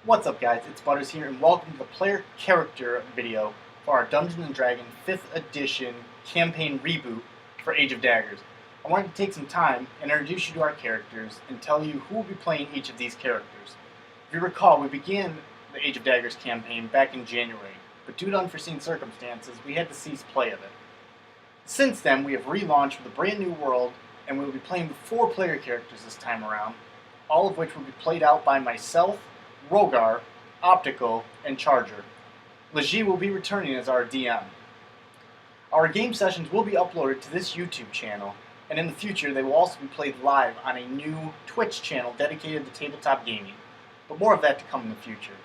What's up guys, it's Butters here and welcome to the player character video for our Dungeons & Dragons 5th edition campaign reboot for Age of Daggers. I wanted to take some time and introduce you to our characters and tell you who will be playing each of these characters. If you recall, we began the Age of Daggers campaign back in January, but due to unforeseen circumstances, we had to cease play of it. Since then, we have relaunched with a brand new world and we will be playing with 4 player characters this time around, all of which will be played out by myself, Rogar, Optical, and Charger. Legie will be returning as our DM. Our game sessions will be uploaded to this YouTube channel, and in the future they will also be played live on a new Twitch channel dedicated to tabletop gaming, but more of that to come in the future.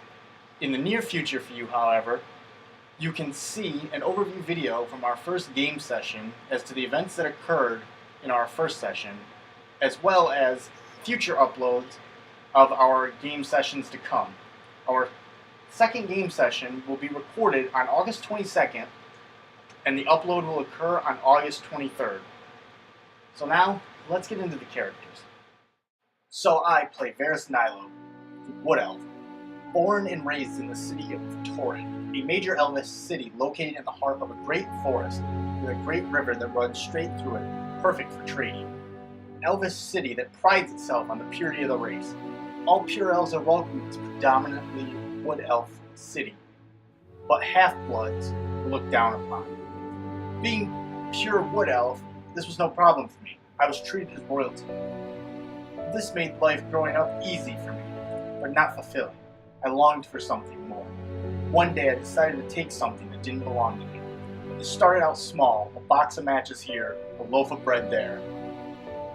In the near future for you, however, you can see an overview video from our first game session as to the events that occurred in our first session, as well as future uploads of our game sessions to come. Our second game session will be recorded on August 22nd, and the upload will occur on August 23rd. So now, let's get into the characters. So I play Ferris Nuno, the Wood Elf, born and raised in the city of Oren, a major elvish city located in the heart of a great forest with a great river that runs straight through it, perfect for trading. An elvish city that prides itself on the purity of the race. All pure elves are welcome in this predominantly wood elf city, but half-bloods were looked down upon. Being pure wood elf, this was no problem for me. I was treated as royalty. This made life growing up easy for me, but not fulfilling. I longed for something more. One day I decided to take something that didn't belong to me. It started out small, a box of matches here, a loaf of bread there.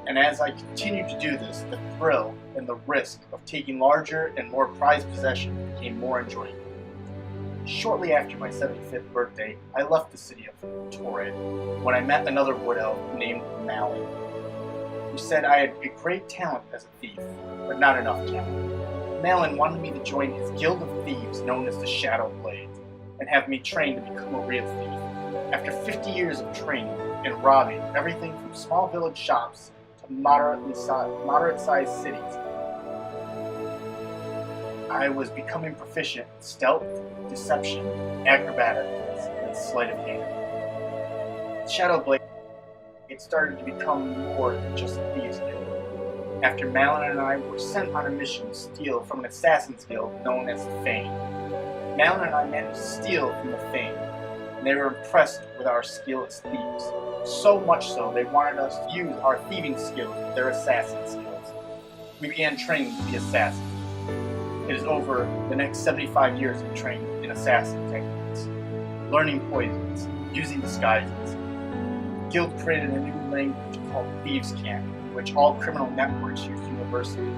And as I continued to do this, the thrill and the risk of taking larger and more prized possessions became more enjoyable. Shortly after my 75th birthday, I left the city of Torrid when I met another wood elf named Malin, who said I had a great talent as a thief, but not enough talent. Malin wanted me to join his guild of thieves known as the Shadow Blades, and have me trained to become a real thief. After 50 years of training and robbing everything from small village shops moderate-sized cities, I was becoming proficient in stealth, deception, acrobatics, and sleight of hand. Shadowblade, it started to become more than just a thieves guild. After Malin and I were sent on a mission to steal from an assassin's guild known as the Fane. Malin and I managed to steal from the Fane, and they were impressed with our skill as thieves. So much so, they wanted us to use our thieving skills with their assassin skills. We began training to be assassins. It is over the next 75 years of training in assassin techniques, learning poisons, using disguises. The guild created a new language called Thieves' Cant, which all criminal networks use universally.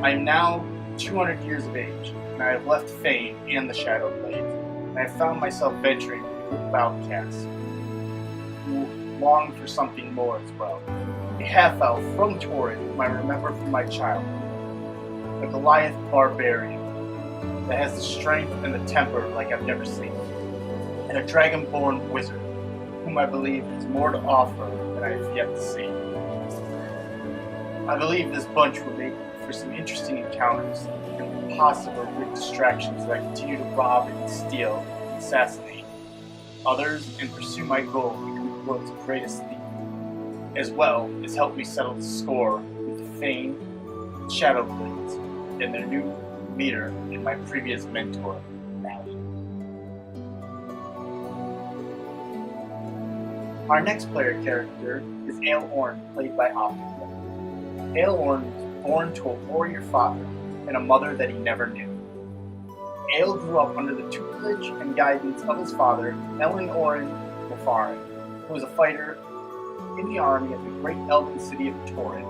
I am now 200 years of age, and I have left Fane and the Shadow Blades, and I have found myself venturing with a group of outcasts who long for something more as well. A half-elf from Torrid whom I remember from my childhood. A Goliath barbarian that has the strength and the temper like I've never seen. And a dragon-born wizard whom I believe has more to offer than I have yet to see. I believe this bunch will make for some interesting encounters and possible good distractions as I continue to rob and steal and assassinate others and pursue my goal of becoming the world's greatest thief, as well as help me settle the score with the Fane, Shadow Blades, and their new leader and my previous mentor, Malin. Our next player character is Oren, played by Optical. Oren was born to a warrior father and a mother that he never knew. Ale grew up under the tutelage and guidance of his father, Oren Nefarin, who was a fighter in the army of the great elven city of Torrid.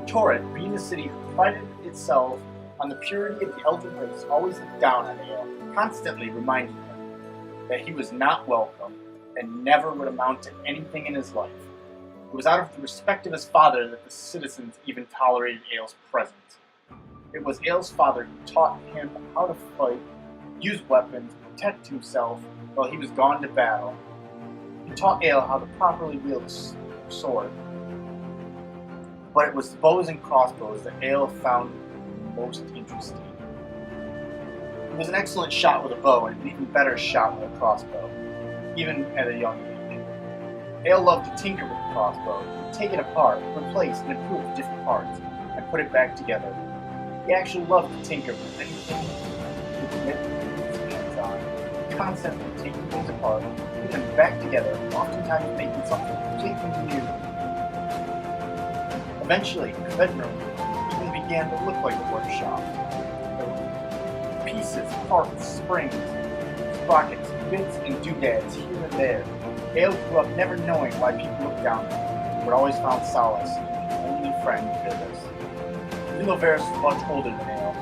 Torrid, being a city who prided itself on the purity of the elven race, always looked down on Ale, constantly reminding him that he was not welcome and never would amount to anything in his life. It was out of the respect of his father that the citizens even tolerated Ale's presence. It was Ale's father who taught him how to fight, use weapons, protect himself while he was gone to battle. He taught Ale how to properly wield a sword. But it was the bows and crossbows that Ale found most interesting. He was an excellent shot with a bow and an even better shot with a crossbow, even at a young age. Ale loved to tinker with the crossbow, take it apart, replace and improve the different parts, and put it back together. He actually loved to tinker with anything he could get his hands on, constantly taking things apart, putting them back together, oftentimes making something completely new. Eventually, his bedroom even began to look like a workshop. There were pieces, parts, springs, sprockets, bits, and doodads here and there. Ale grew up never knowing why people looked down on him, but always found solace in his only friend, Ferris. Even though Ferris was much older than Ale,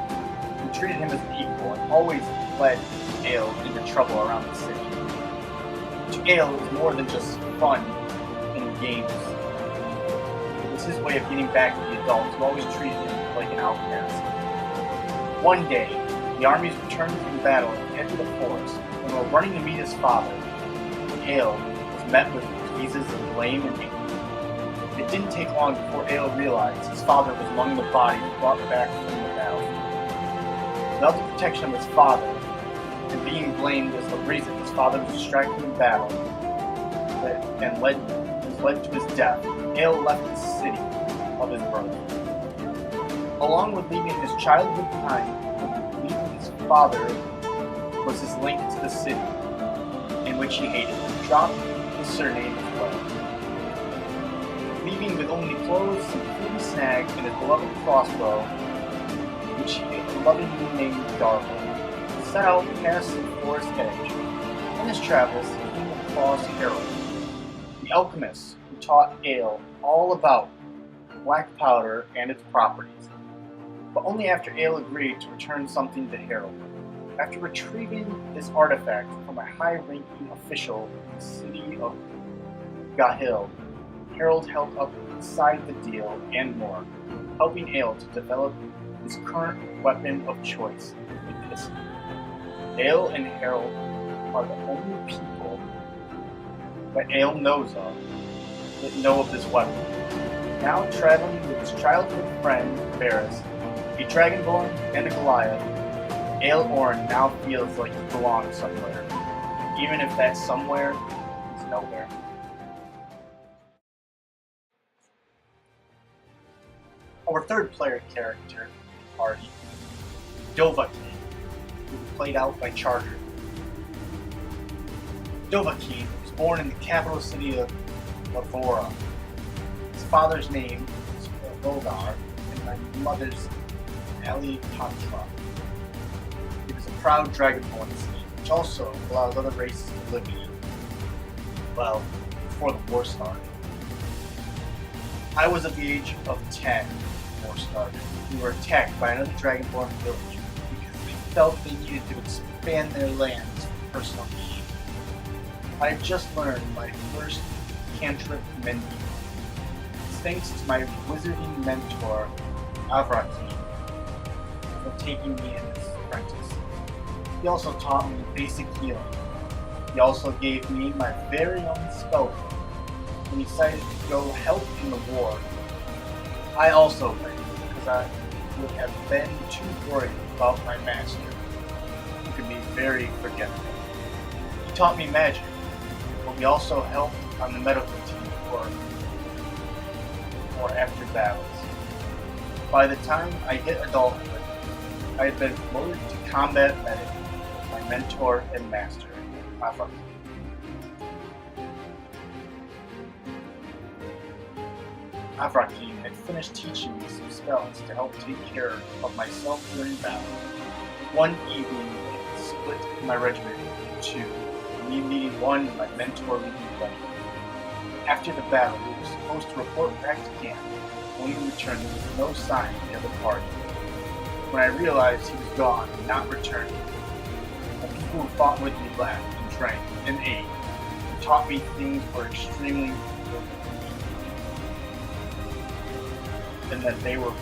he treated him as an equal and always led Ale into trouble around the city. To Ale, it was more than just fun and games. It was his way of getting back at the adults who always treated him like an outcast. One day, the armies returned from battle at the edge of the forest and were running to meet his father. Ale was met with diseases of blame and anger. It didn't take long before Ale realized his father was among the bodies brought back from the battle. Without the protection of his father, and being blamed as the reason his father was distracted in battle and led to his death, Ale left the city of his birth. Along with leaving his childhood behind, leaving his father was his link to the city, in which he hated, dropped his surname as well. Leaving with only clothes, some food snags, and his beloved crossbow, which he lovingly named Darwin, set out past the forest edge. On his travels, he came across Harold, the alchemist who taught Ale all about black powder and its properties, but only after Ale agreed to return something to Harold. After retrieving this artifact from a high-ranking official in the city of Gahil, Harold helped up inside the deal and more, helping Ale to develop his current weapon of choice, the pistol. Ale and Harold are the only people that Ale knows of that know of this weapon. Now traveling with his childhood friend, Ferris, a Dragonborn and a Goliath, Ale Oren now feels like he belongs somewhere, even if that somewhere is nowhere. Our third player character in the party, Dovahkiin, who was played out by Charter. Dovahkiin was born in the capital city of Lavora. His father's name was Voldar, and my mother's Ali Patra. He was a proud Dragonborn city, which also allows other races to live in it. Well, before the war started. I was at the age of 10 when the war started. We were attacked by another Dragonborn village because they felt they needed to expand their lands for personal gain. I had just learned my first cantrip mending, thanks to my wizarding mentor, Dovahkiin, for taking me in as an apprentice. He also taught me basic healing. He also gave me my very own spell when he decided to go help in the war. I also went because I would have been too worried about my master, who could be very forgetful. He taught me magic, but we also helped on the medical team or after battles. By the time I hit adulthood, I had been promoted to combat medic with my mentor and master, Dovahkiin. Dovahkiin had finished teaching me some spells to help take care of myself during battle. One evening, he split my regiment into two, me leading one and my mentor leading the other. After the battle, we were supposed to report back to camp. When we returned, there was no sign of the other party. When I realized he was gone and not returning, the people who fought with me laughed and drank and ate and taught me things were extremely important and that they were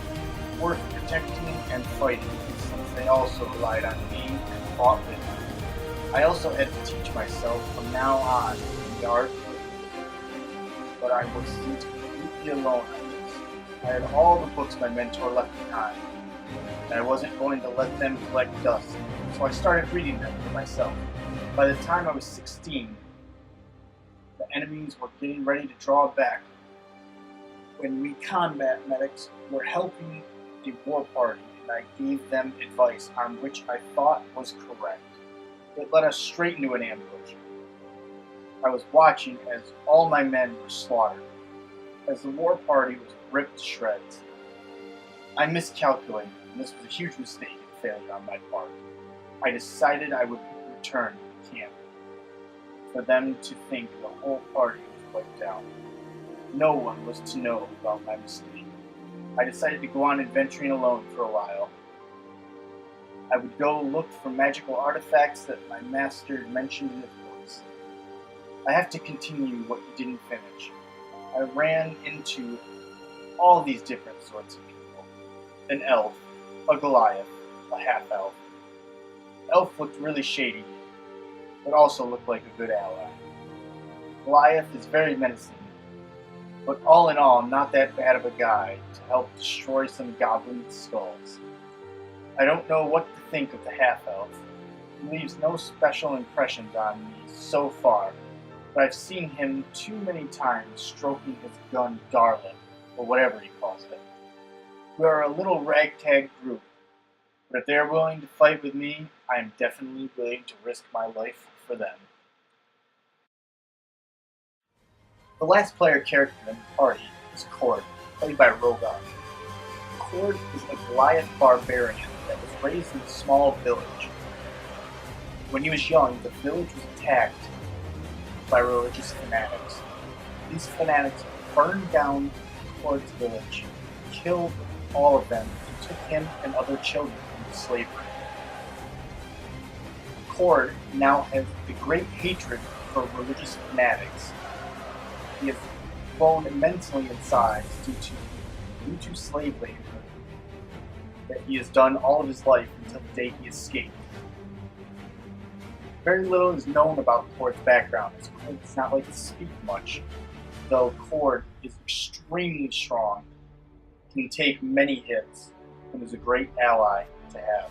worth protecting and fighting, since they also relied on me and fought with me. I also had to teach myself from now on the art, but I wasn't completely alone on this. I had all the books my mentor left behind. I wasn't going to let them collect dust, so I started reading them for myself. By the time I was 16, the enemies were getting ready to draw back when we combat medics were helping a war party, and I gave them advice on which I thought was correct. It led us straight into an ambush. I was watching as all my men were slaughtered, as the war party was ripped to shreds. I miscalculated, and this was a huge mistake and failure on my part. I decided I would return to camp, for them to think the whole party was wiped out. No one was to know about my mistake. I decided to go on adventuring alone for a while. I would go look for magical artifacts that my master mentioned in the books. I have to continue what you didn't finish. I ran into all these different sorts of people. An elf, a Goliath, a half-elf. Elf looked really shady, but also looked like a good ally. Goliath is very menacing, but all in all, not that bad of a guy to help destroy some goblin skulls. I don't know what to think of the half-elf. He leaves no special impressions on me so far, but I've seen him too many times stroking his gun Darlin, or whatever he calls it. We are a little ragtag group, but if they're willing to fight with me, I am definitely willing to risk my life for them. The last player character in the party is Cord, played by Rogar. Cord is a Goliath barbarian that was raised in a small village. When he was young, the village was attacked by religious fanatics. These fanatics burned down Cord's village, killed all of them, and took him and other children into slavery. Cord now has a great hatred for religious fanatics. He has grown immensely in size due to slave labor that he has done all of his life until the day he escaped. Very little is known about Cord's background, as Cord does not like to speak much, though Cord is extremely strong, can take many hits, and is a great ally to have.